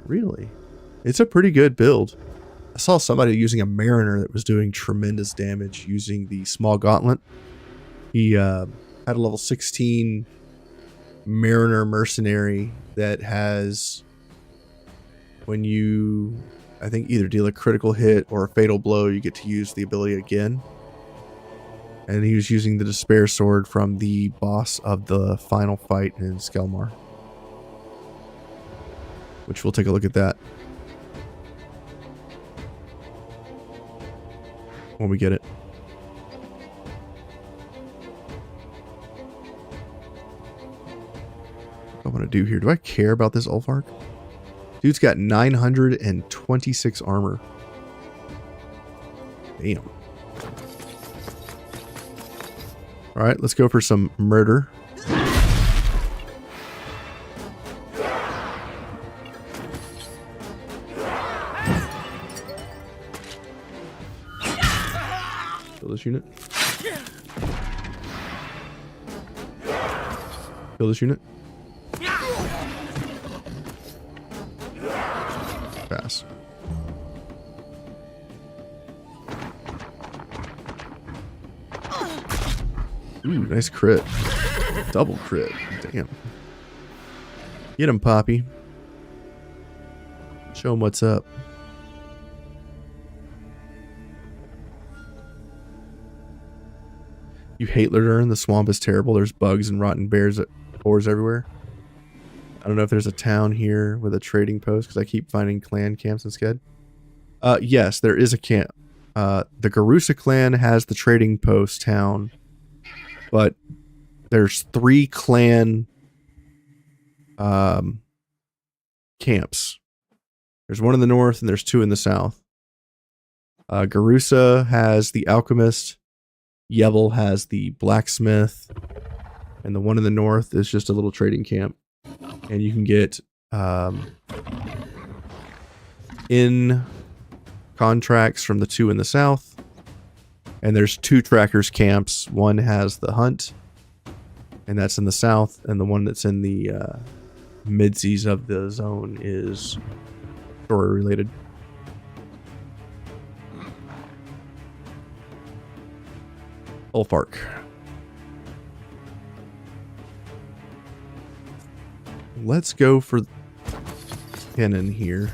Really? It's a pretty good build. I saw somebody using a Mariner that was doing tremendous damage using the small gauntlet. He had a level 16 Mariner mercenary that has, when you, I think, either deal a critical hit or a fatal blow, you get to use the ability again. And he was using the Despair Sword from the boss of the final fight in Skelmar. Which we'll take a look at that when we get it. What I want to do here. Do I care about this Ulfark? Dude's got 926 armor. Damn. Alright, let's go for some murder. Kill this unit. Kill this unit. Pass. Ooh, nice crit. Double crit. Damn. Get him, Poppy. Show him what's up. You hate Ladurn. The swamp is terrible. There's bugs and rotten boars everywhere. I don't know if there's a town here with a trading post because I keep finding clan camps instead. Yes, there is a camp. The Garusa clan has the trading post town, but there's 3 clan camps. There's one in the north and there's 2 in the south. Garusa has the alchemist. Yevil has the blacksmith, and the one in the north is just a little trading camp. And you can get in contracts from the 2 in the south. And there's 2 trackers camps. One has the hunt, and that's in the south, and the one that's in the midseas of the zone is story related. Ulfark. Let's go for Kennen here.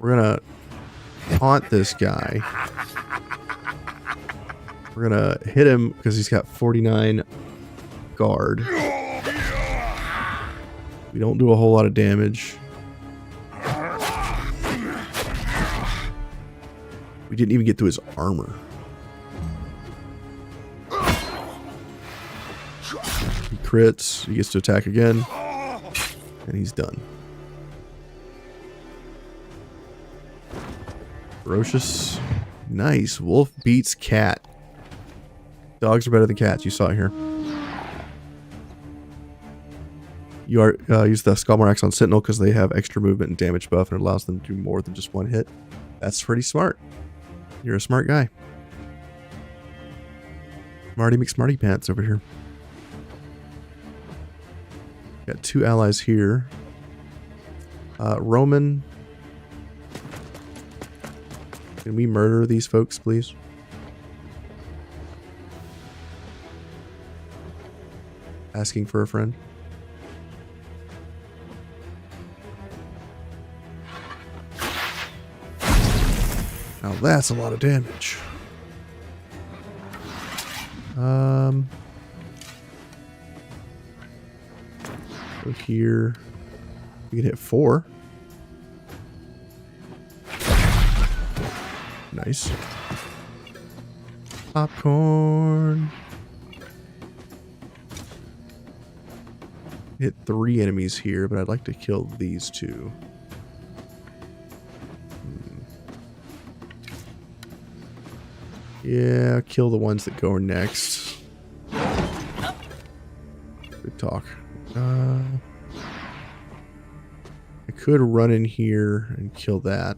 We're gonna taunt this guy. We're gonna hit him because he's got 49 guard. We don't do a whole lot of damage. We didn't even get to his armor. He crits, he gets to attack again, and he's done. Ferocious. Nice. Wolf beats cat. Dogs are better than cats. You saw it here. You are use the Skelmar Axe on Sentinel because they have extra movement and damage buff, and it allows them to do more than just one hit. That's pretty smart. You're a smart guy. Marty McSmarty Pants over here. Got 2 allies here. Roman. Can we murder these folks, please? Asking for a friend. Now that's a lot of damage. Go here. We can hit 4. Nice. Popcorn. Hit 3 enemies here, but I'd like to kill these 2. Yeah, kill the ones that go next. Good talk. I could run in here and kill that.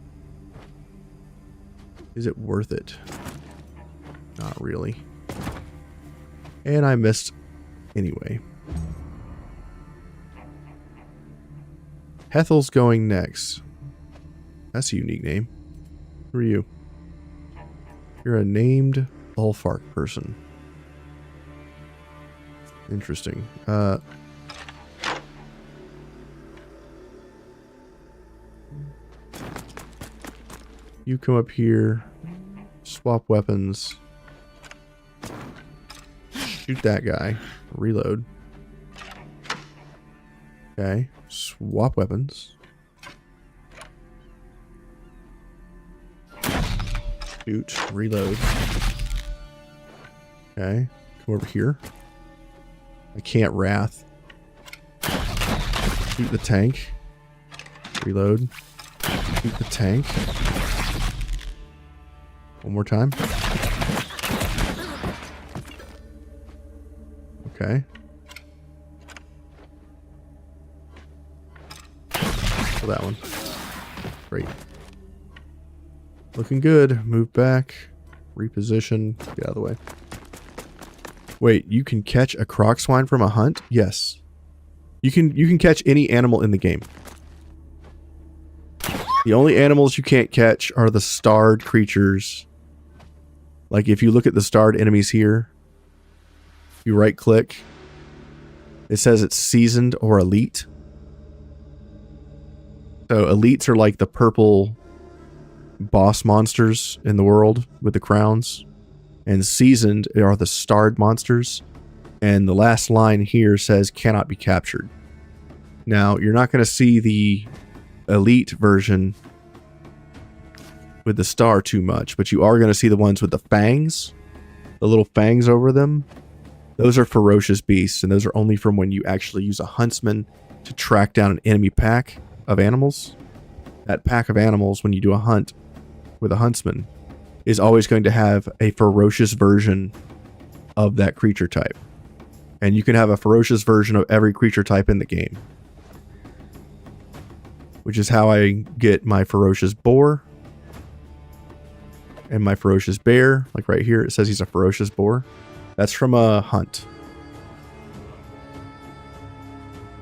Is it worth it? Not really. And I missed anyway. Hethel's going next. That's a unique name. Who are you? You're a named Ulfark person. Interesting. You come up here. Swap weapons. Shoot that guy. Reload. Okay. Swap weapons. Shoot. Reload. Okay. Come over here. I can't wrath. Shoot the tank. Reload. Shoot the tank. One more time. Okay. For that one. Great. Looking good. Move back. Reposition. Get out of the way. Wait, you can catch a croc swine from a hunt? Yes. You can catch any animal in the game. The only animals you can't catch are the starred creatures. Like if you look at the starred enemies here, you right click, it says it's seasoned or elite. So elites are like the purple boss monsters in the world with the crowns. And seasoned are the starred monsters. And the last line here says cannot be captured. Now, you're not going to see the elite version with the star too much, but you are going to see the ones with the fangs, the little fangs over them. Those are ferocious beasts, and those are only from when you actually use a huntsman to track down an enemy pack of animals. That pack of animals, when you do a hunt with a huntsman, is always going to have a ferocious version of that creature type. And you can have a ferocious version of every creature type in the game. Which is how I get my ferocious boar and my ferocious bear. Like right here, it says he's a ferocious boar. That's from a hunt.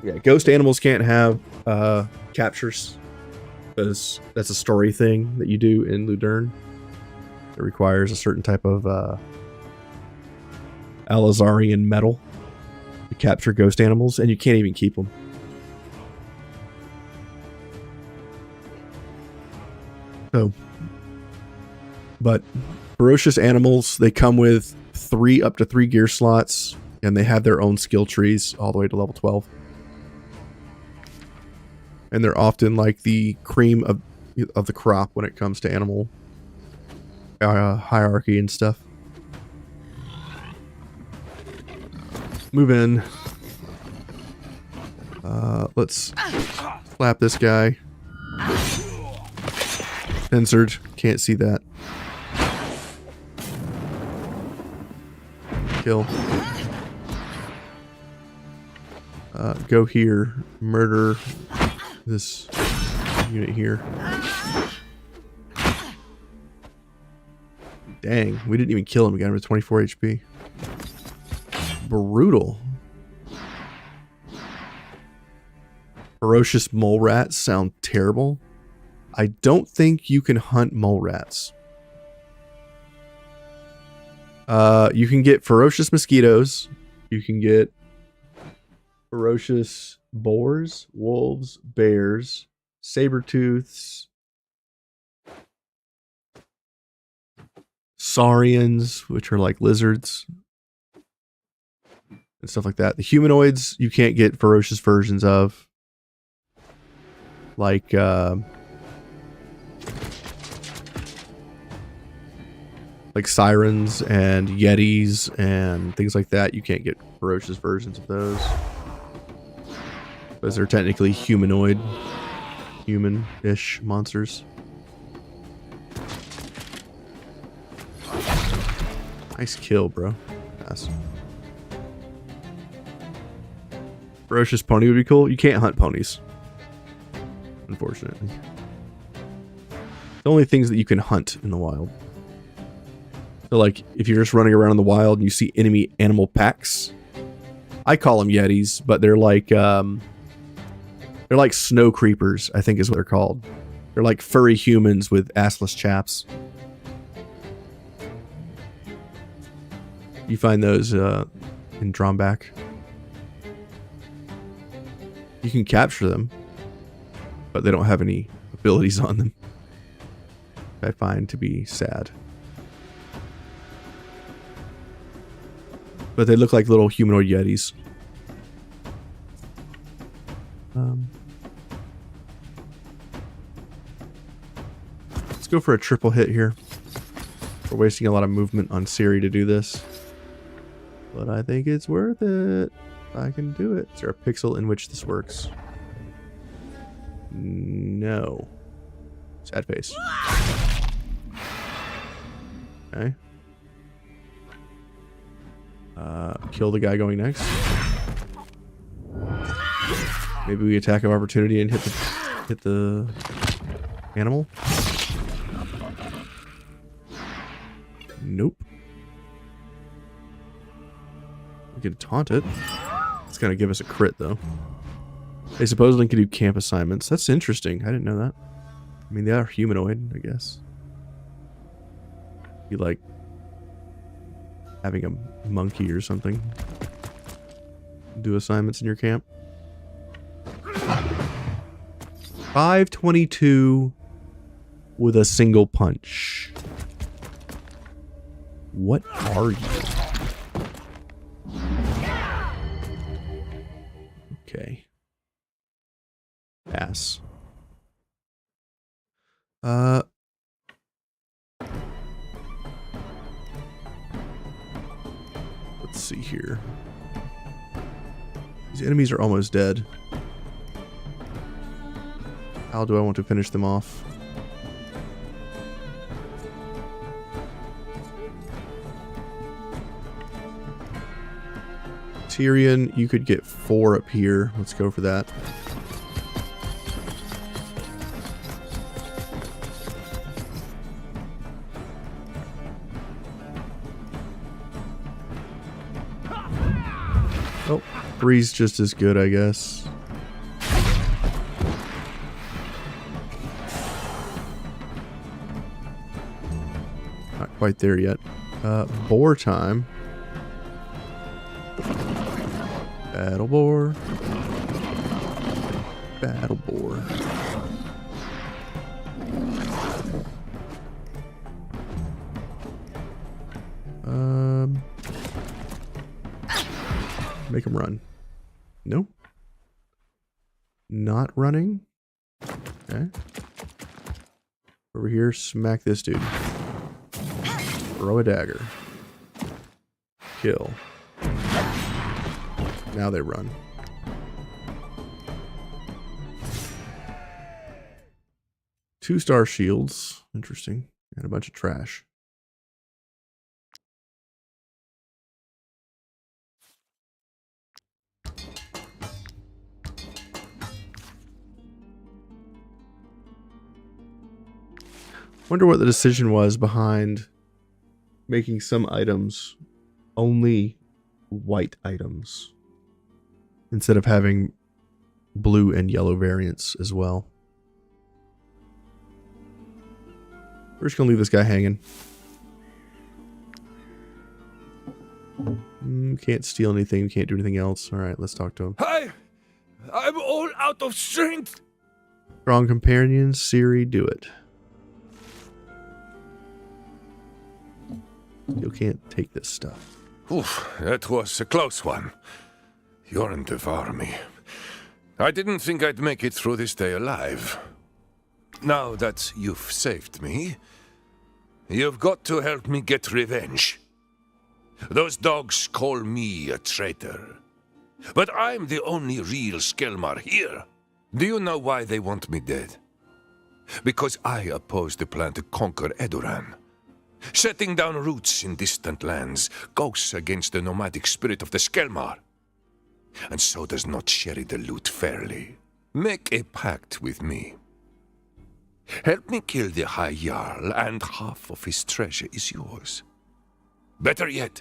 Yeah, ghost animals can't have captures, because that's a story thing that you do in Ludern. It requires a certain type of Alizarian metal to capture ghost animals, and you can't even keep them. So, but ferocious animals, they come with up to 3 gear slots, and they have their own skill trees all the way to level 12. And they're often like the cream of the crop when it comes to animal hierarchy and stuff. Move in. Let's slap this guy. Censored. Can't see that. Kill. Go here. Murder this unit here. Dang, we didn't even kill him. We got him to 24 HP. Brutal. Ferocious mole rats sound terrible. I don't think you can hunt mole rats. You can get ferocious mosquitoes. You can get ferocious boars, wolves, bears, saber-tooths, saurians, which are like lizards, and stuff like that. The humanoids, you can't get ferocious versions of. Like, sirens and yetis and things like that. You can't get ferocious versions of those, because they're technically humanoid, human-ish monsters. Nice kill, bro. Yes. Ferocious pony would be cool. You can't hunt ponies, unfortunately. The only things that you can hunt in the wild. So, like, if you're just running around in the wild and you see enemy animal packs, I call them yetis, but they're like They're like snow creepers, I think is what they're called. They're like furry humans with assless chaps. You find those in Dromback. You can capture them, but they don't have any abilities on them. I find to be sad. But they look like little humanoid yetis. Let's go for a triple hit here. We're wasting a lot of movement on Siri to do this. But I think it's worth it. I can do it. Is there a pixel in which this works? No. Sad face. Okay. Kill the guy going next. Maybe we attack of opportunity and hit the animal. Nope. We can taunt it. It's gonna give us a crit though. They supposedly can do camp assignments. That's interesting. I didn't know that. I mean, they are humanoid, I guess. You like having a monkey or something do assignments in your camp. 522 with a single punch. What are you? Okay. Pass. Let's see here. These enemies are almost dead. How do I want to finish them off? Tyrion, you could get 4 up here. Let's go for that. Oh, 3's just as good, I guess. Not quite there yet. Boar time. Battle boar. Battle boar. Make him run. Nope. Not running. Okay. Over here, smack this dude. Throw a dagger. Kill. Now they run. Two-star shields. Interesting. And a bunch of trash. Wonder what the decision was behind making some items only white items instead of having blue and yellow variants as well. We're just gonna leave this guy hanging. Can't steal anything, can't do anything else. Alright, let's talk to him. I'm all out of strength. Strong companions, Siri, do it. You can't take this stuff. Oof, that was a close one. You're devour me. I didn't think I'd make it through this day alive. Now that you've saved me, you've got to help me get revenge. Those dogs call me a traitor. But I'm the only real Skelmar here. Do you know why they want me dead? Because I oppose the plan to conquer Edoran. Setting down roots in distant lands goes against the nomadic spirit of the Skelmar, and so does not share the loot fairly. Make a pact with me. Help me kill the High Jarl, and half of his treasure is yours. Better yet,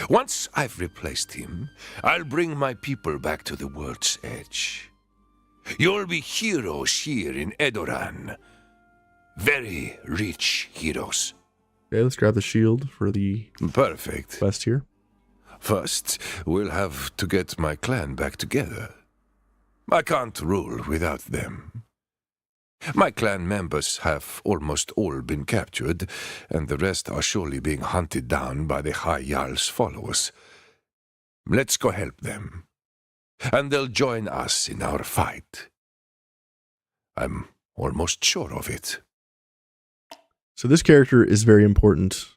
once I've replaced him, I'll bring my people back to the world's edge. You'll be heroes here in Edoran. Very rich heroes. Okay, let's grab the shield for the Perfect. quest here. First, we'll have to get my clan back together. I can't rule without them. My clan members have almost all been captured, and the rest are surely being hunted down by the High Jarl's followers. Let's go help them, and they'll join us in our fight. I'm almost sure of it. So this character is very important.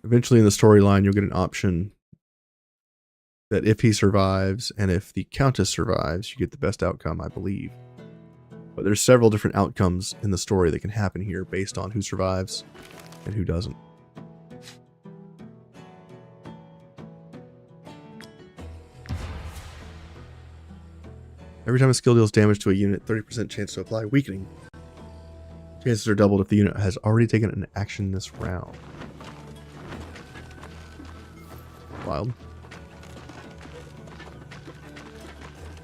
Eventually in the storyline, you'll get an option that if he survives and if the Countess survives, you get the best outcome, I believe. But there's several different outcomes in the story that can happen here based on who survives and who doesn't. Every time a skill deals damage to a unit, 30% chance to apply weakening. Chances are doubled if the unit has already taken an action this round. Wild.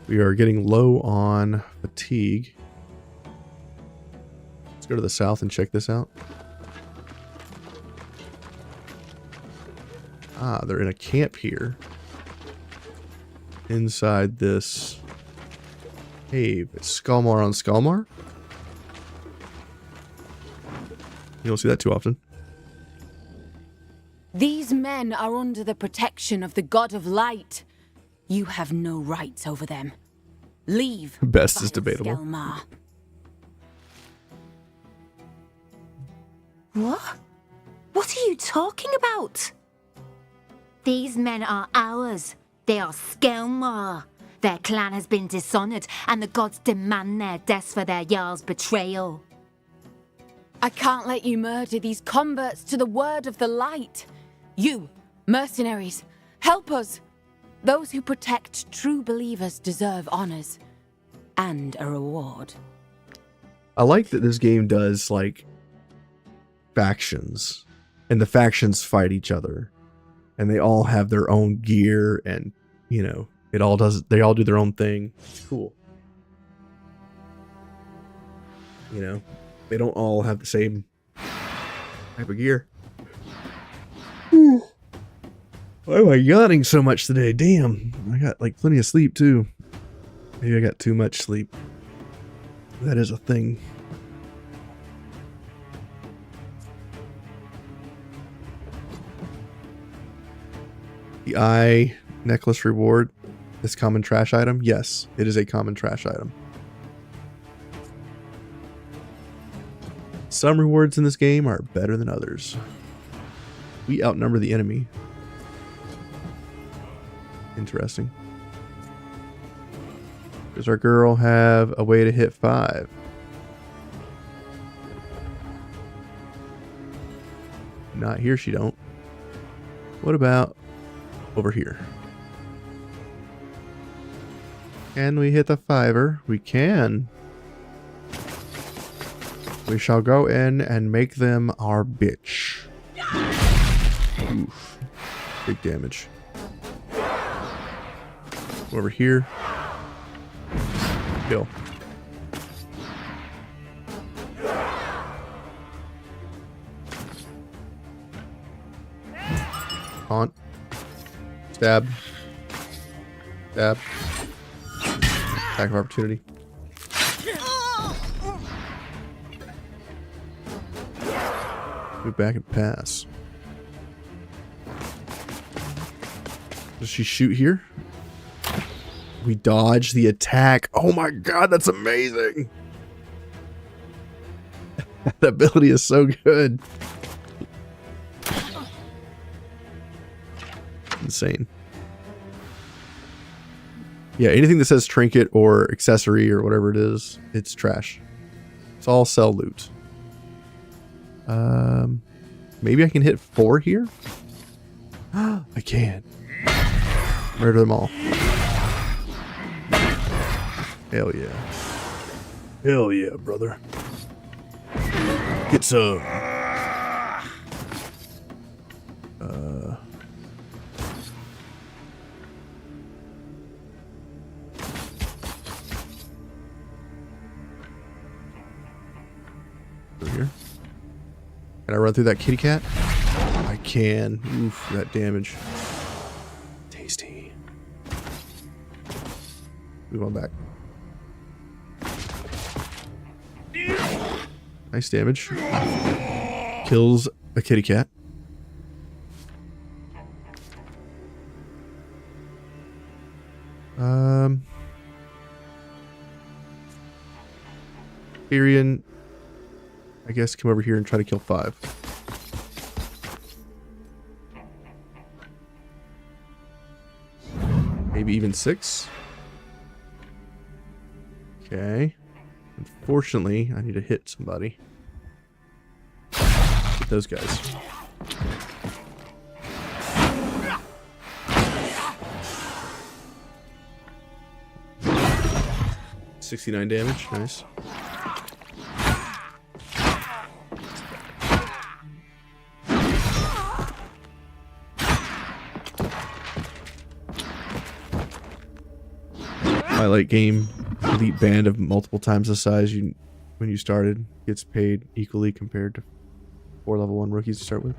We are getting low on fatigue. Let's go to the south and check this out. Ah, they're in a camp here. Inside this cave. It's Skelmar on Skelmar. You don't see that too often. These men are under the protection of the God of Light. You have no rights over them. Leave. Best is debatable. Skelmar. What? What are you talking about? These men are ours. They are Skelmar. Their clan has been dishonored, and the gods demand their deaths for their Jarl's betrayal. I can't let you murder these converts to the word of the light. You, mercenaries, help us. Those who protect true believers deserve honors and a reward. I like that this game does like factions, and the factions fight each other, and they all have their own gear, and you know, they all do their own thing. It's cool. You know, they don't all have the same type of gear. Why am I yawning so much today? Damn, I got like plenty of sleep too. Maybe I got too much sleep. That is a thing. The eye necklace reward. This common trash item? Yes, it is a common trash item. Some rewards in this game are better than others. We outnumber the enemy. Interesting. Does our girl have a way to hit 5? Not here, she don't. What about over here? Can we hit the 5-er? We can. We shall go in and make them our bitch. Oof. Big damage. Over here. Kill. Haunt. Stab. Stab. Attack of opportunity. Move back and pass. Does she shoot here? We dodge the attack. Oh my god, that's amazing. That ability is so good. Insane. Yeah, anything that says trinket or accessory or whatever it is, it's trash. It's all sell loot. Maybe I can hit 4 here? I can. Murder them all. Hell yeah. Hell yeah, brother. Get some. Through here. Can I run through that kitty cat? I can. Oof, that damage. Tasty. Move on back. Nice damage. Kills a kitty cat. Tyrion, I guess, come over here and try to kill 5. Maybe even 6. Okay. Unfortunately, I need to hit somebody. Hit those guys. $69 damage. Nice. My late game elite band of multiple times the size when you started gets paid equally compared to 4 level 1 rookies to start with.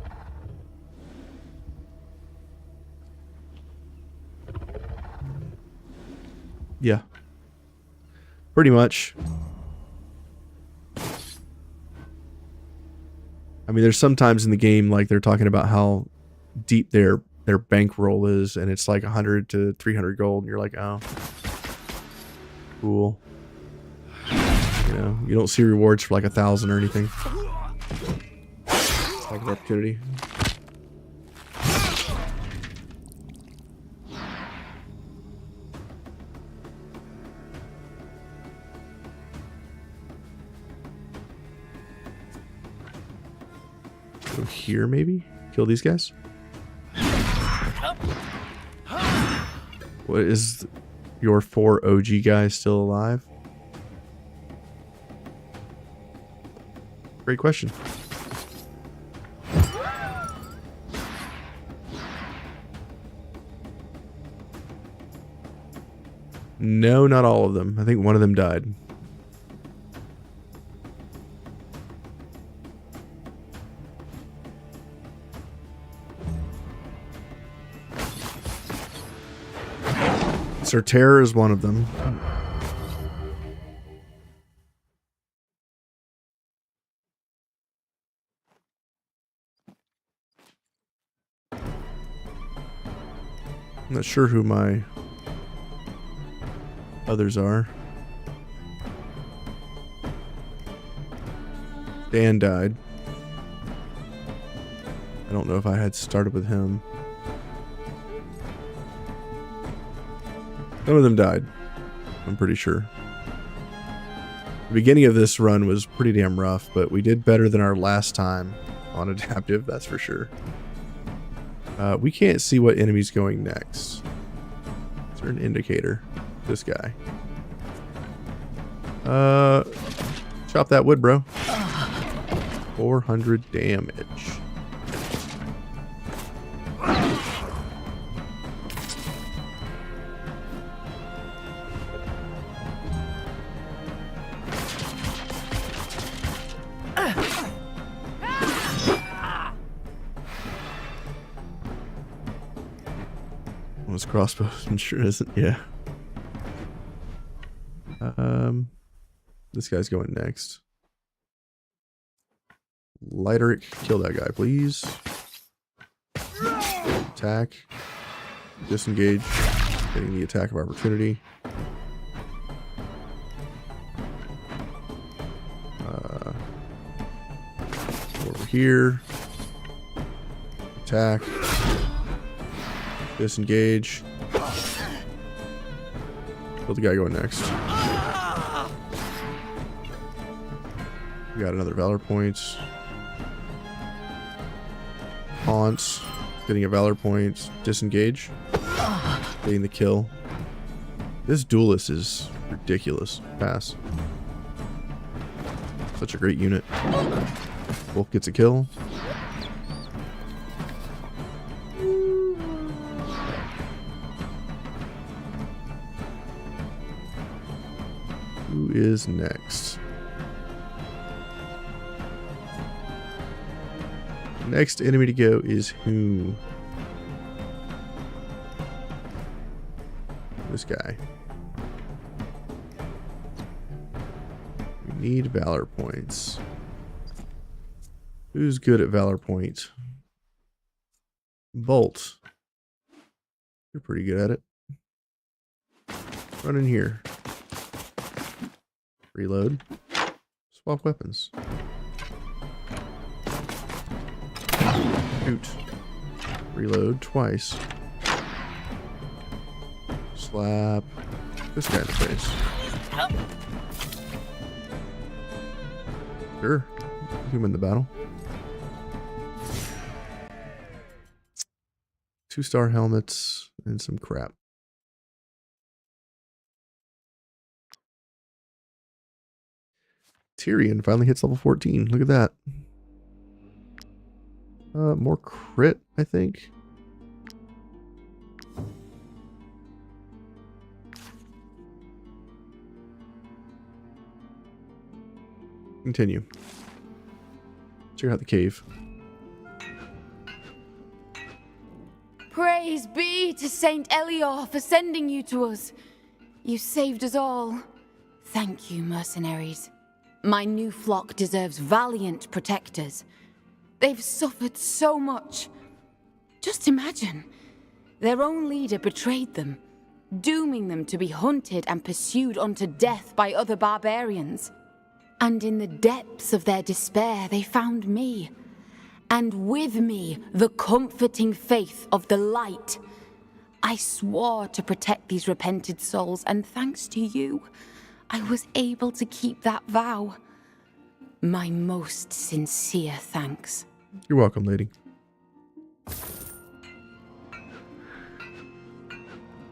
Yeah. Pretty much. I mean, there's sometimes in the game like they're talking about how deep their bankroll is, and it's like 100 to 300 gold, and you're like, oh, cool. You know, you don't see rewards for like 1,000 or anything. Like an opportunity. Go here, maybe? Kill these guys? What is your 4 OG guys still alive? Great question. No, not all of them. I think one of them died. Sir Terror is one of them. I'm not sure who my others are. Dan died. I don't know if I had started with him. Some of them died, I'm pretty sure. The beginning of this run was pretty damn rough, but we did better than our last time on adaptive, that's for sure. We can't see what enemy's going next. Is there an indicator? This guy. Chop that wood, bro. 400 damage. Crossbow, I'm sure isn't. Yeah. This guy's going next. Lighteric, kill that guy, please. Attack. Disengage. Getting the attack of opportunity. Over here. Attack. Disengage. Kill the guy going next. We got another valor point. Haunts. Getting a valor point. Disengage. Getting the kill. This duelist is ridiculous. Pass. Such a great unit. Wolf gets a kill. Who is next? Next enemy to go is who? This guy. We need valor points. Who's good at valor point? Bolt. You're pretty good at it. Run in here. Reload. Swap weapons. Shoot. Reload twice. Slap this guy in the face. Sure. You can win the battle. 2-star helmets and some crap. Tyrion finally hits level 14. Look at that. More crit, I think. Continue. Check out the cave. Praise be to Saint Elior for sending you to us. You saved us all. Thank you, mercenaries. My new flock deserves valiant protectors. They've suffered so much. Just imagine. Their own leader betrayed them, dooming them to be hunted and pursued unto death by other barbarians. And in the depths of their despair, they found me. And with me, the comforting faith of the light. I swore to protect these repented souls, and thanks to you, I was able to keep that vow. My most sincere thanks. You're welcome, lady.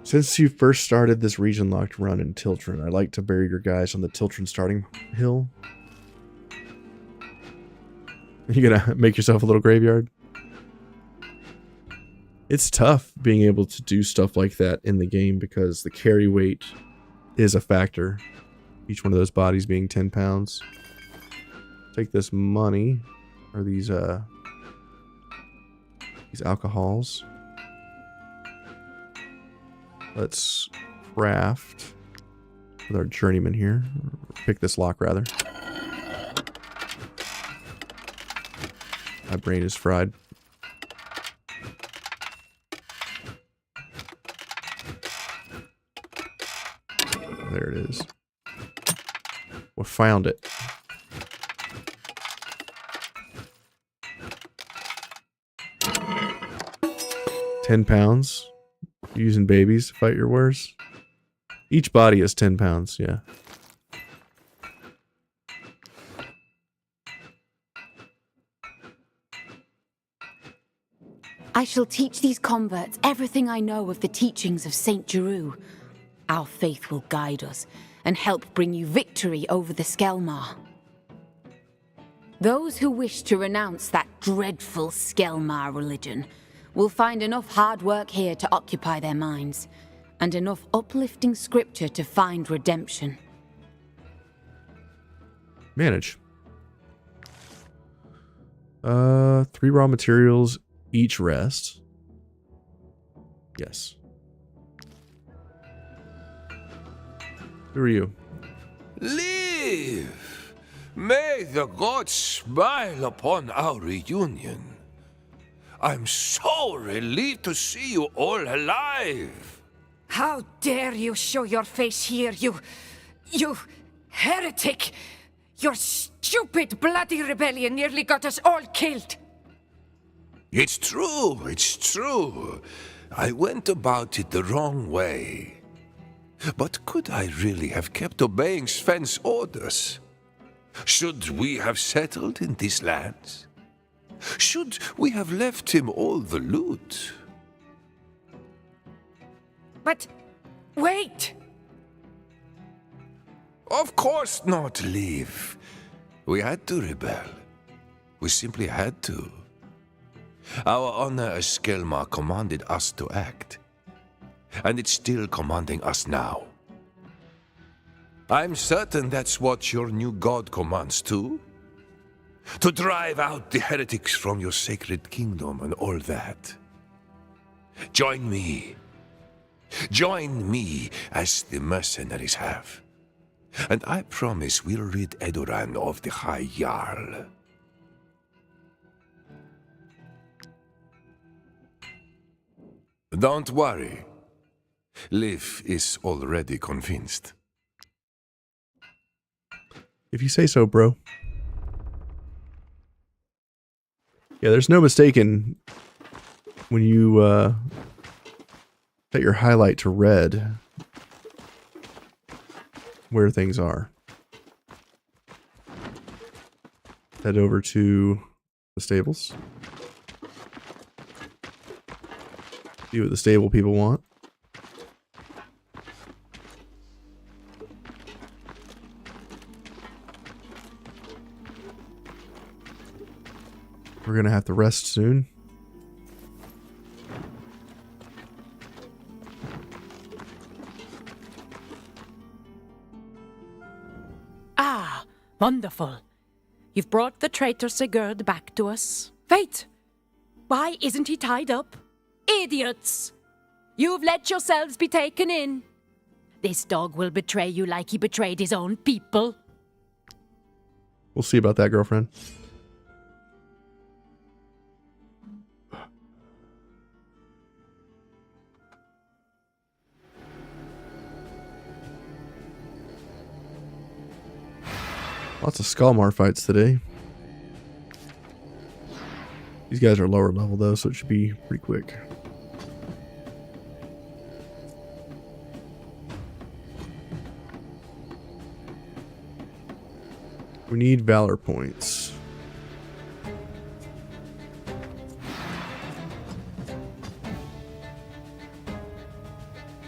Since you first started this region-locked run in Tiltron, I'd like to bury your guys on the Tiltron starting hill. You gonna make yourself a little graveyard? It's tough being able to do stuff like that in the game because the carry weight is a factor. Each one of those bodies being 10 pounds. Take this money, or these alcohols. Let's craft with our journeyman here. Pick this lock, rather. My brain is fried. There it is. We found it. £10. Using babies to fight your wars. Each body is 10 pounds, yeah. I shall teach these converts everything I know of the teachings of Saint Giroux. Our faith will guide us and help bring you victory over the Skelmar. Those who wish to renounce that dreadful Skelmar religion will find enough hard work here to occupy their minds, and enough uplifting scripture to find redemption. Manage. 3 raw materials, each rest. Yes. Who are you? Live! May the gods smile upon our reunion. I'm so relieved to see you all alive. How dare you show your face here, you heretic! Your stupid bloody rebellion nearly got us all killed. It's true. I went about it the wrong way. But could I really have kept obeying Sven's orders? Should we have settled in these lands? Should we have left him all the loot? But wait! Of course not, Liv. We had to rebel. We simply had to. Our honor as Skelmar commanded us to act. And it's still commanding us now. I'm certain that's what your new god commands too. to drive out the heretics from your sacred kingdom and all that. Join me. Join me as the mercenaries have. And I promise we'll rid Edoran of the High Jarl. Don't worry. Liv is already convinced. If you say so, bro. Yeah, there's no mistaking when you set your highlight to red where things are. Head over to the stables. See what the stable people want. We're gonna have to rest soon. Ah, wonderful. You've brought the traitor Sigurd back to us. Wait! Why isn't he tied up? Idiots! You've let yourselves be taken in. This dog will betray you like he betrayed his own people. We'll see about that, girlfriend. Lots of Skelmar fights today. These guys are lower level though, so it should be pretty quick. We need valor points.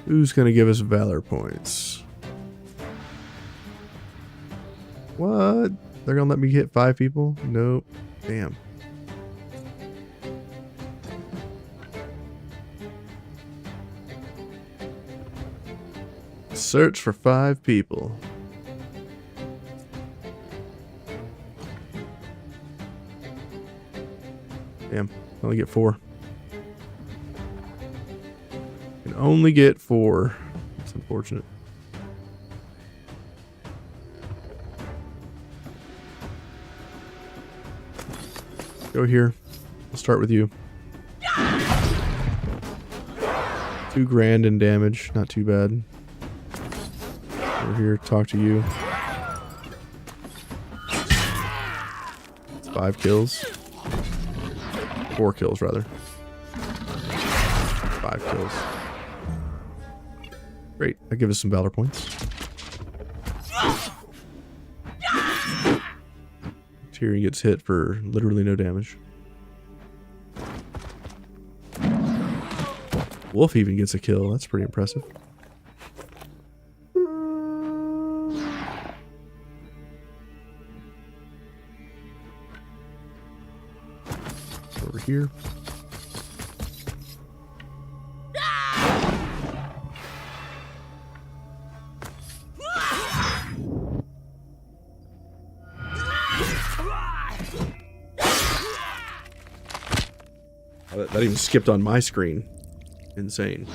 Who's gonna give us valor points? What? They're gonna let me hit 5 people? Nope. Damn. Search for 5 people. Damn, I only get 4. Can only get 4. That's unfortunate. Go here. We'll start with you. 2 grand in damage. Not too bad. Over here, talk to you. 5 kills. 4 kills, rather. 5 kills. Great. That gives us some valor points. Tyrion gets hit for literally no damage. Wolf even gets a kill. That's pretty impressive. Over here. That even skipped on my screen. Insane.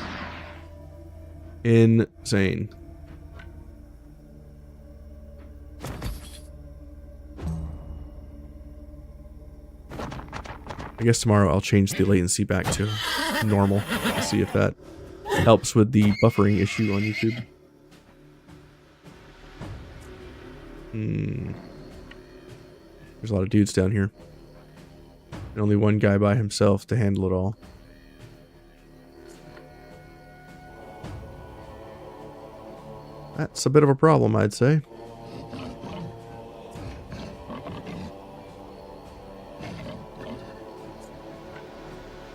Insane. I guess tomorrow I'll change the latency back to normal. I'll see if that helps with the buffering issue on YouTube. There's a lot of dudes down here. And only one guy by himself to handle it all. That's a bit of a problem, I'd say.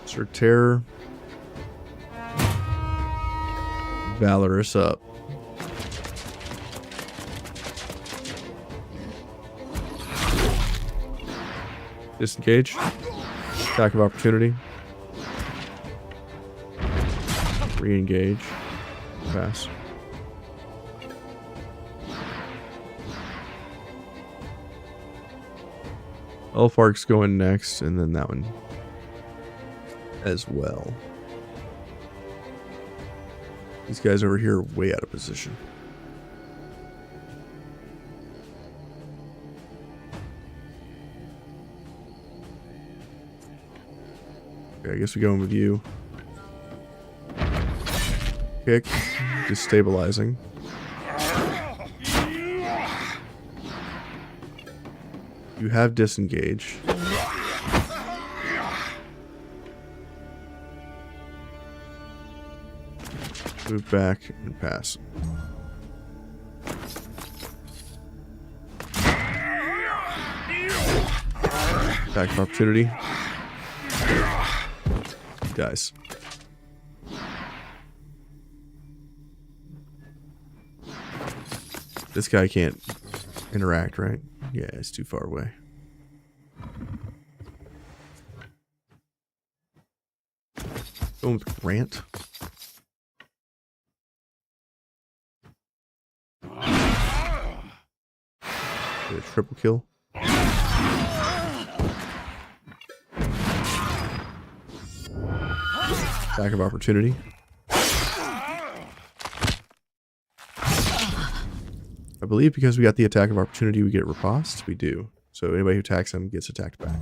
Sir Terror. Valorous up. Disengage. Attack of opportunity. Re-engage. Pass. Elfark's going next, and then that one as well. These guys over here are way out of position. Okay, I guess we go in with you. Kick, destabilizing. You have disengage. Move back and pass. Attack of opportunity. He dies. This guy can't interact, right? Yeah, it's too far away. Going with Grant. Get a triple kill. Attack of opportunity. I believe because we got the attack of opportunity, we get riposte. We do. So anybody who attacks him gets attacked back.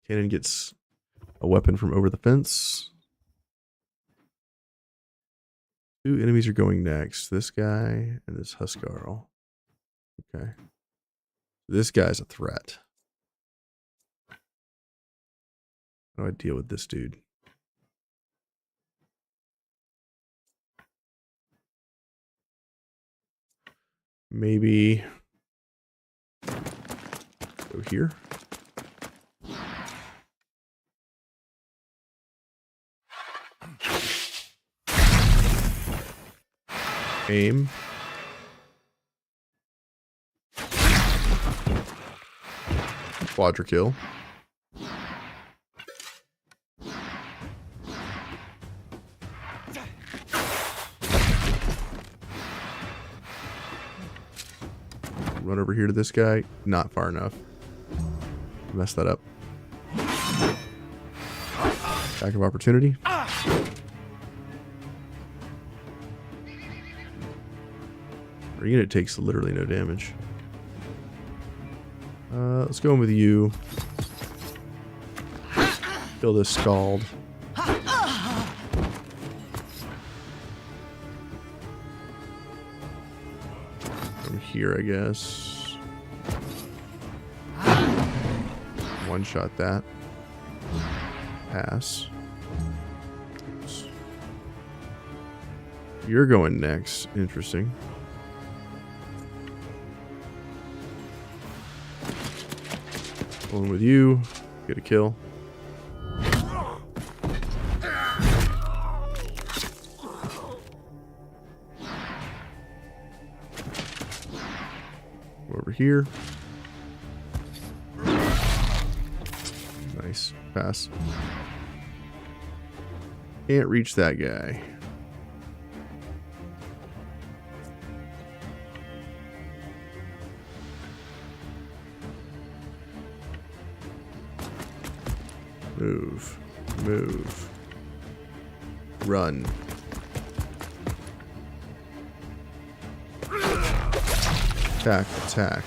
Cannon gets a weapon from over the fence. 2 enemies are going next. This guy and this Huskarl. Okay. This guy's a threat. How do I deal with this dude? Maybe go here. Aim. Quadra kill. Run over here to this guy. Not far enough. Messed that up. Attack of opportunity. It takes literally no damage. Let's go in with you. Kill this scald. From here, I guess. One shot that. Pass. Oops. You're going next. Interesting. Going with you. Get a kill. Over here. Nice. Pass. Can't reach that guy. Move. Move. Run. Attack. Attack.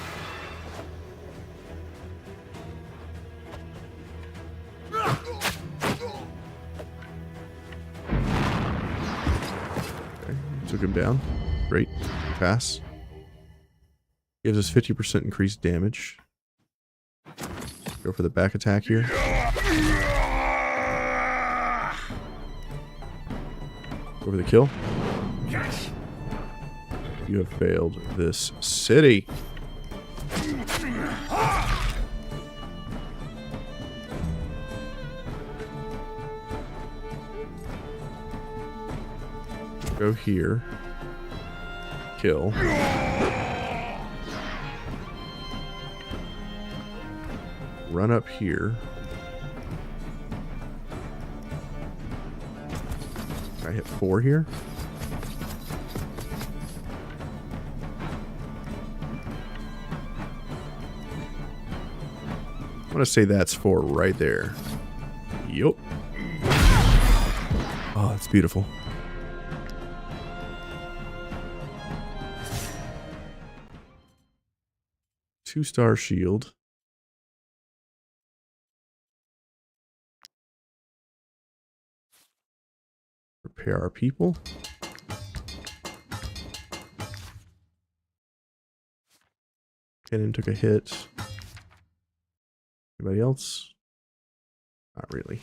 Okay. Took him down. Great. Pass. Gives us 50% increased damage. Go for the back attack here. Go for the kill. You have failed this city. Go here. Kill. Run up here. I hit 4 here. going to say that's 4 right there. Yup. Oh, it's beautiful. Two-star shield. Repair our people. Cannon took a hit. Anybody else? Not really.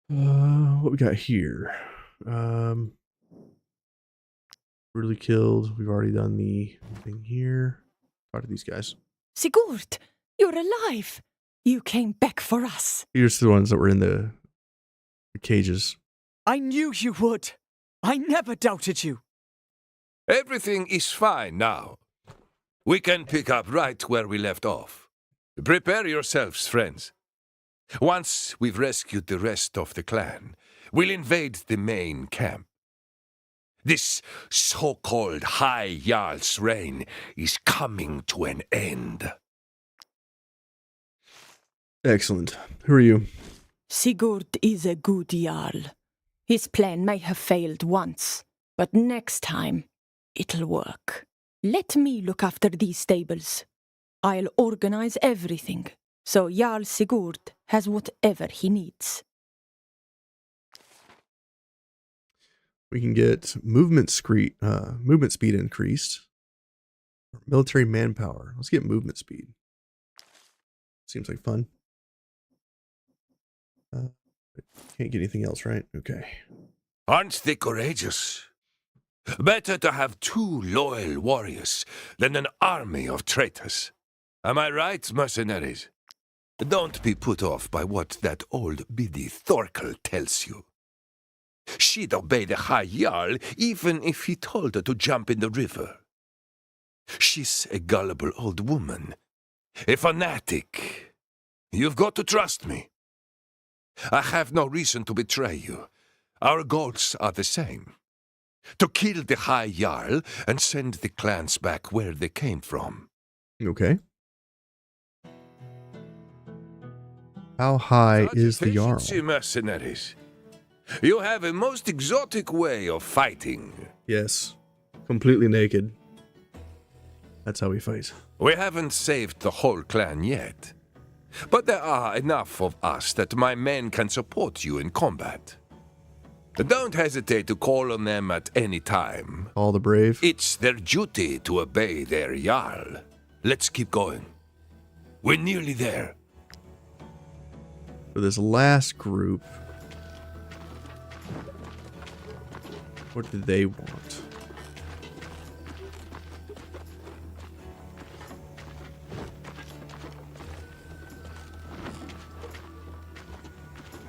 What we got here? Brutally killed. We've already done the thing here. Talk to these guys. Sigurd, you're alive. You came back for us. Here's the ones that were in the cages. I knew you would. I never doubted you. Everything is fine now. We can pick up right where we left off. Prepare yourselves, friends. Once we've rescued the rest of the clan, we'll invade the main camp. This so-called High Jarl's reign is coming to an end. Excellent. Who are you? Sigurd is a good Jarl. His plan may have failed once, but next time, it'll work. Let me look after these stables. I'll organize everything, so Jarl Sigurd has whatever he needs. We can get movement speed increased. Military manpower. Let's get movement speed. Seems like fun. Can't get anything else, right? Okay. Aren't they courageous? Better to have 2 loyal warriors than an army of traitors. Am I right, mercenaries? Don't be put off by what that old biddy Thorkel tells you. She'd obey the High Jarl even if he told her to jump in the river. She's a gullible old woman, a fanatic. You've got to trust me. I have no reason to betray you. Our goals are the same. To kill the High Jarl and send the clans back where they came from. Okay. How high is the Jarl? Efficiency, mercenaries. You have a most exotic way of fighting. Yes. Completely naked. That's how we fight. We haven't saved the whole clan yet. But there are enough of us that my men can support you in combat. Don't hesitate to call on them at any time. All the brave. It's their duty to obey their Jarl. Let's keep going. We're nearly there. For this last group, what do they want?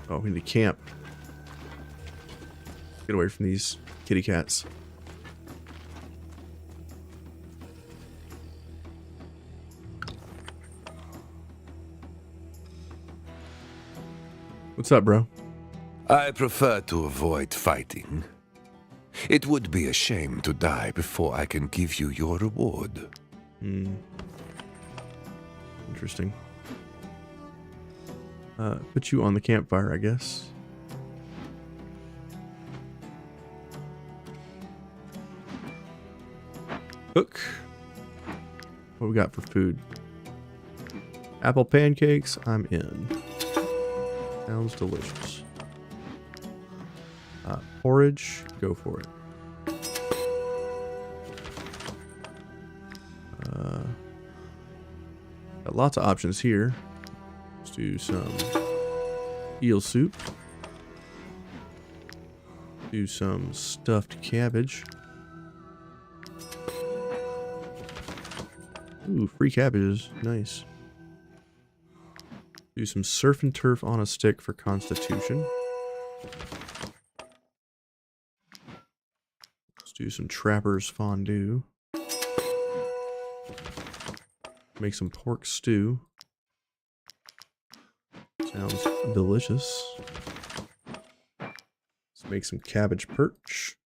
Oh, we need to camp. Get away from these kitty cats. What's up, bro? I prefer to avoid fighting. It would be a shame to die before I can give you your reward. Interesting. Put you on the campfire, I guess. Cook. What we got for food? Apple pancakes. I'm in. Sounds delicious. Porridge. Go for it. Got lots of options here. Let's do some eel soup. Do some stuffed cabbage. Ooh, free cabbages. Nice. Do some surf and turf on a stick for constitution. Let's do some trapper's fondue. Make some pork stew. Sounds delicious. Let's make some cabbage perch.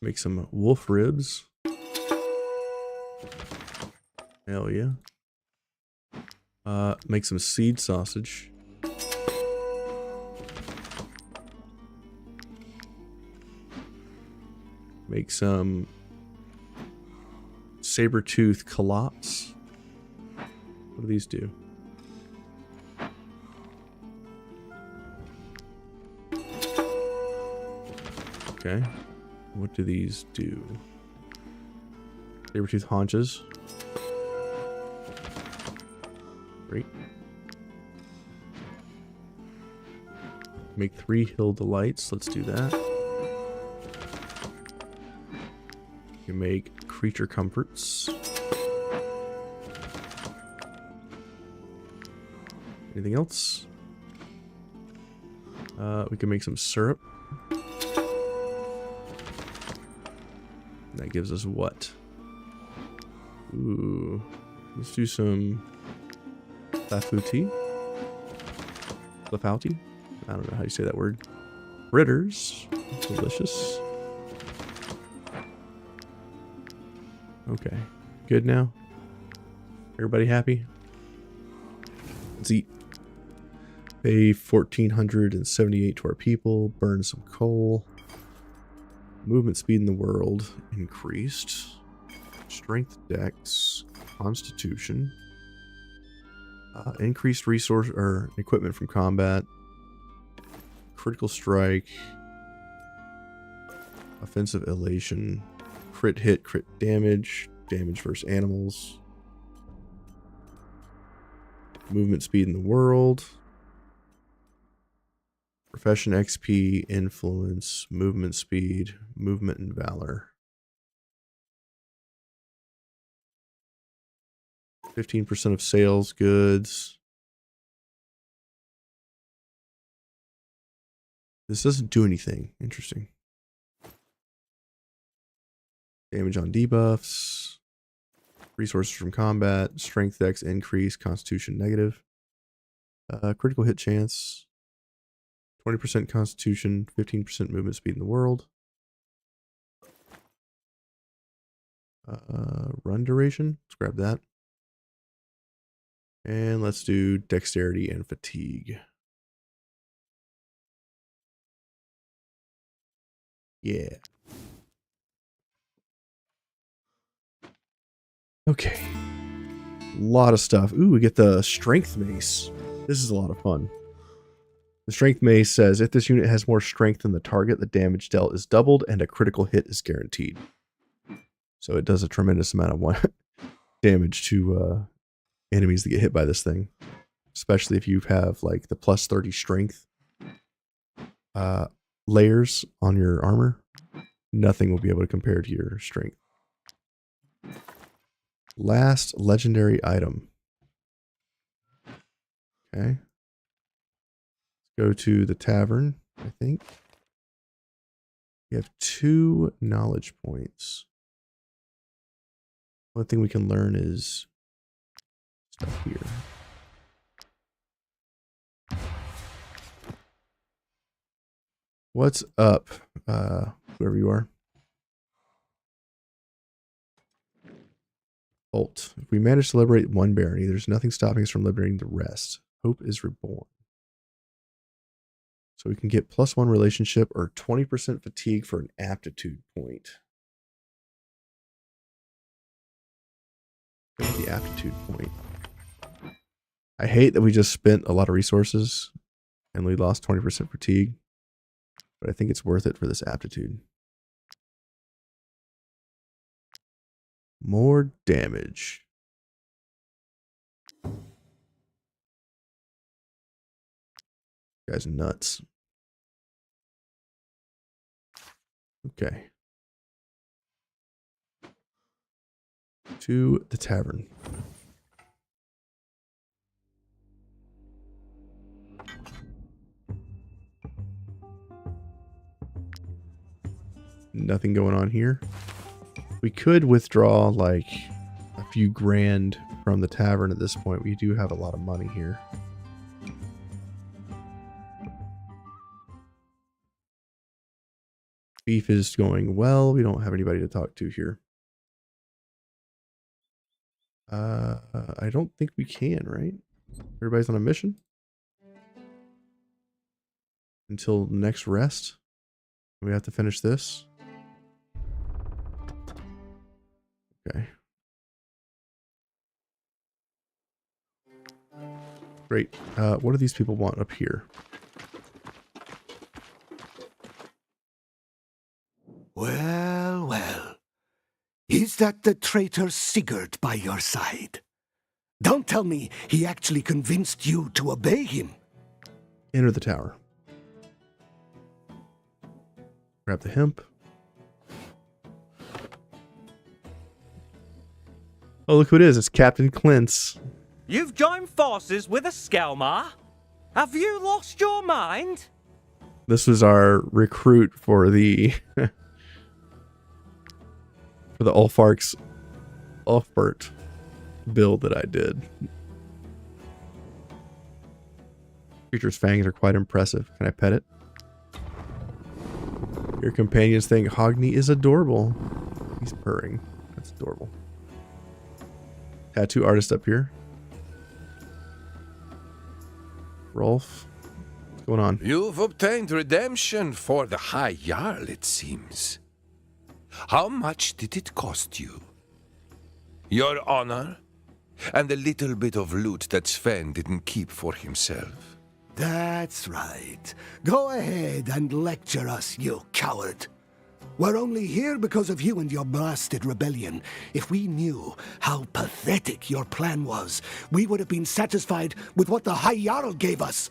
Make some wolf ribs. Hell yeah. Make some seed sausage. Make some saber-tooth calops. What do these do? Okay. What do these do? Saber-tooth haunches. Great. Make 3 hill delights. Let's do that. You can make creature comforts. Anything else? We can make some syrup. That gives us what? Ooh. Let's do some Lafouti? Lafouti? I don't know how you say that word. Fritters. Delicious. Okay. Good now? Everybody happy? Let's eat. Pay 1,478 to our people. Burn some coal. Movement speed in the world increased. Strength dex. Constitution. Increased resource or equipment from combat. Critical strike. Offensive elation. Crit hit, crit damage. Damage versus animals. Movement speed in the world. Profession XP, influence, movement speed, movement and valor. 15% of sales goods. This doesn't do anything. Interesting. Damage on debuffs. Resources from combat. Strength dex increase. Constitution negative. Critical hit chance. 20% constitution. 15% movement speed in the world. Run duration. Let's grab that. And let's do dexterity and fatigue. Yeah. Okay. A lot of stuff. Ooh, we get the strength mace. This is a lot of fun. The strength mace says, if this unit has more strength than the target, the damage dealt is doubled and a critical hit is guaranteed. So it does a tremendous amount of damage to enemies that get hit by this thing. Especially if you have like the plus 30 strength layers on your armor. Nothing will be able to compare to your strength. Last legendary item. Okay. Go to the tavern, I think. We have 2 knowledge points. One thing we can learn is stuff here. What's up, whoever you are? Bolt. If we manage to liberate one barony, there's nothing stopping us from liberating the rest. Hope is reborn. So we can get +1 relationship or 20% fatigue for an aptitude point. The aptitude point. I hate that we just spent a lot of resources and we lost 20% fatigue, but I think it's worth it for this aptitude. More damage. Guy's nuts. Okay. To the tavern. Nothing going on here. We could withdraw like a few grand from the tavern at this point. We do have a lot of money here. Fief is going well. We don't have anybody to talk to here. I don't think we can, right? Everybody's on a mission until next rest. We have to finish this. Okay. Great. What do these people want up here? Well, well. Is that the traitor Sigurd by your side? Don't tell me he actually convinced you to obey him. Enter the tower. Grab the hemp. Oh, look who it is. It's Captain Clintz. You've joined forces with a Skelmar? Have you lost your mind? This was our recruit for the for the Ulfbert build that I did. Creature's fangs are quite impressive. Can I pet it? Your companions think Hogni is adorable. He's purring. That's adorable. Tattoo artist up here. Rolf, what's going on? You've obtained redemption for the High Jarl, it seems. How much did it cost you? Your honor? And the little bit of loot that Sven didn't keep for himself. That's right. Go ahead and lecture us, you coward. We're only here because of you and your blasted rebellion. If we knew how pathetic your plan was, we would have been satisfied with what the High Jarl gave us.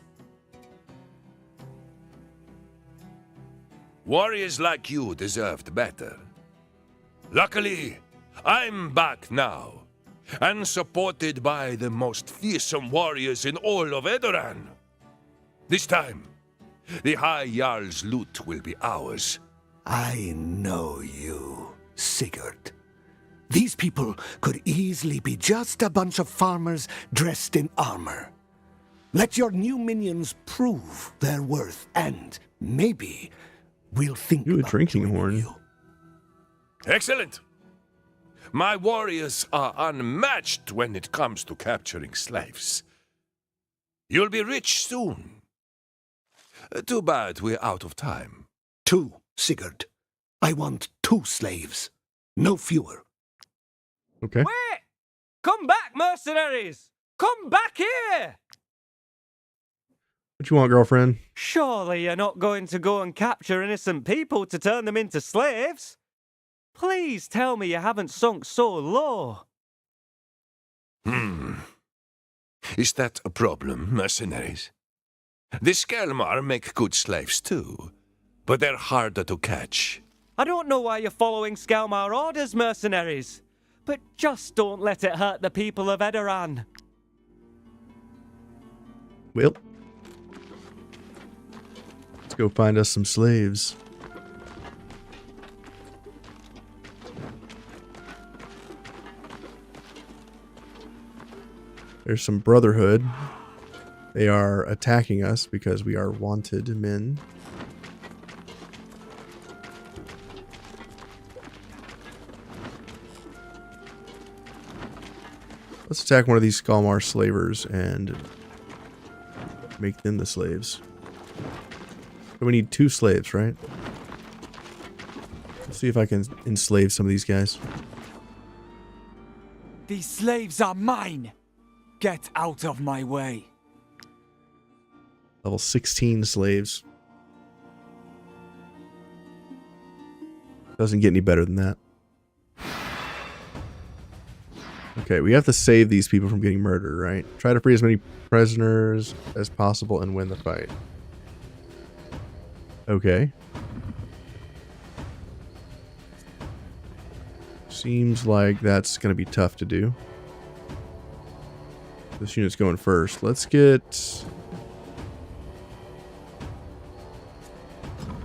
Warriors like you deserved better. Luckily, I'm back now, and supported by the most fearsome warriors in all of Edoran. This time, the High Jarl's loot will be ours. I know you, Sigurd. These people could easily be just a bunch of farmers dressed in armor. Let your new minions prove their worth, and maybe we'll think You a about drinking joining horn. you. Excellent! My warriors are unmatched when it comes to capturing slaves. You'll be rich soon. Too bad we're out of time. 2, Sigurd. I want 2 slaves. No fewer. Okay. Wait! Come back, mercenaries! Come back here! What you want, girlfriend? Surely you're not going to go and capture innocent people to turn them into slaves? Please tell me you haven't sunk so low. Is that a problem, mercenaries? The Skelmar make good slaves too, but they're harder to catch. I don't know why you're following Skelmar orders, mercenaries, but just don't let it hurt the people of Edoran. Well, let's go find us some slaves. There's some Brotherhood. They are attacking us because we are wanted men. Let's attack one of these Skelmar slavers and make them the slaves. So we need 2 slaves, right? Let's see if I can enslave some of these guys. These slaves are mine. Get out of my way. Level 16 slaves. Doesn't get any better than that. Okay, we have to save these people from getting murdered, right? Try to free as many prisoners as possible and win the fight. Okay. Seems like that's going to be tough to do. This unit's going first. Let's get...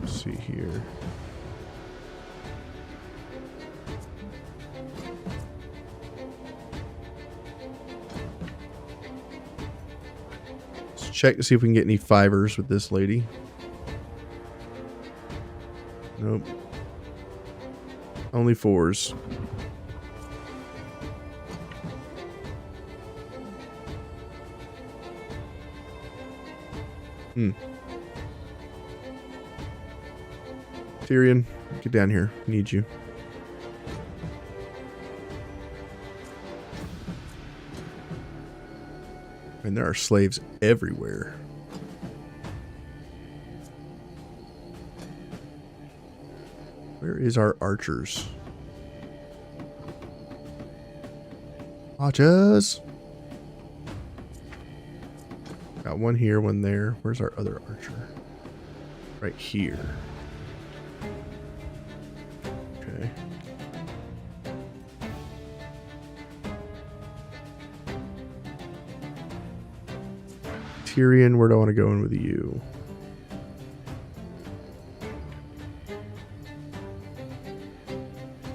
Let's see here. Let's check to see if we can get any 5ers with this lady. Nope. Only 4s. Tyrion, get down here. I need you. And there are slaves everywhere. Where is our archers? Archers! Got one here, one there. Where's our other archer? Right here. Okay. Tyrion, where do I want to go in with you?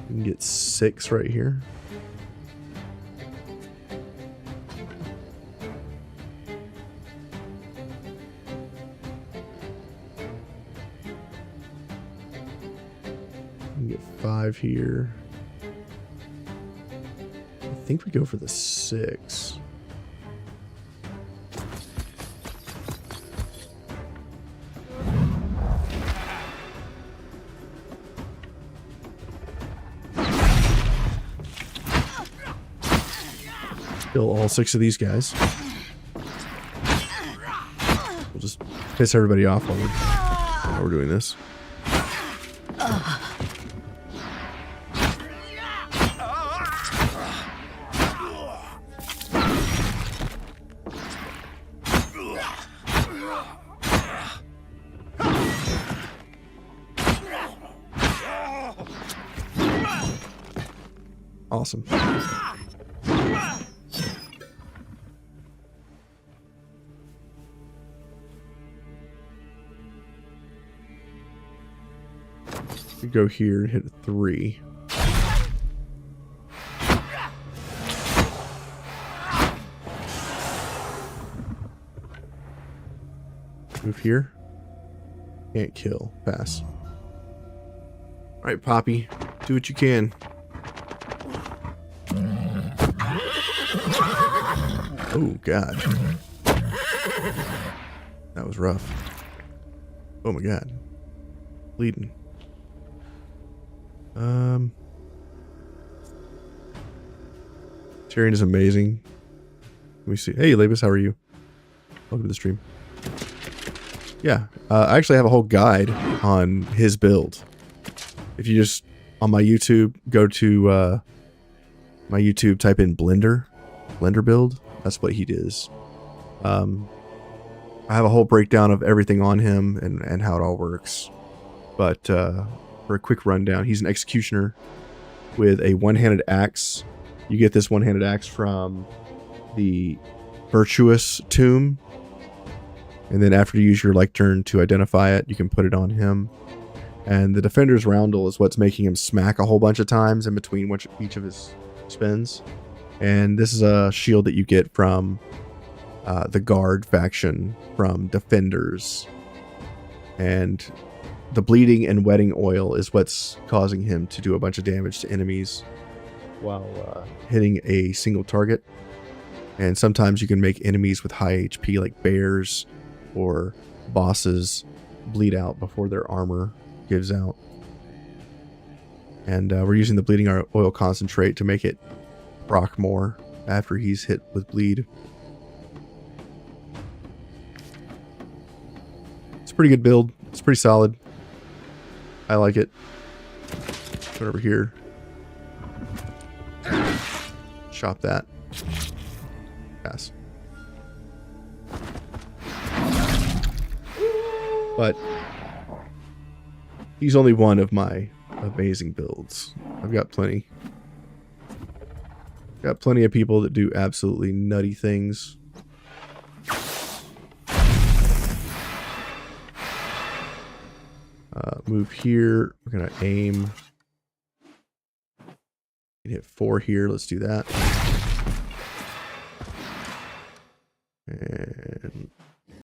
We can get 6 right here. We can get 5 here. I think we go for the 6. Kill all 6 of these guys. We'll just piss everybody off while we're doing this. Awesome. We go here and hit a 3. Move here. Can't kill. Pass. Alright, Poppy. Do what you can. Oh, God. That was rough. Oh, my God. Bleeding. Tyrion is amazing. Let me see. Hey, Labus, how are you? Welcome to the stream. Yeah, I actually have a whole guide on his build. If you just, on my YouTube, go to my YouTube, type in Blender build. That's what he does. I have a whole breakdown of everything on him and how it all works. But for a quick rundown, he's an executioner with a one-handed axe. You get this one-handed axe from the Virtuous Tomb. And then after you use your like turn to identify it, you can put it on him. And the Defender's Roundel is what's making him smack a whole bunch of times in between each of his spins. And this is a shield that you get from the Guard faction from Defenders. And the bleeding and wetting oil is what's causing him to do a bunch of damage to enemies while hitting a single target. And sometimes you can make enemies with high HP like bears or bosses bleed out before their armor gives out. And we're using the bleeding oil concentrate to make it proc more after he's hit with bleed. It's a pretty good build. It's pretty solid. I like it. Go over here. Chop that. Pass. But he's only one of my amazing builds. I've got plenty. Got plenty of people that do absolutely nutty things. Move here. We're going to aim. Hit 4 here. Let's do that.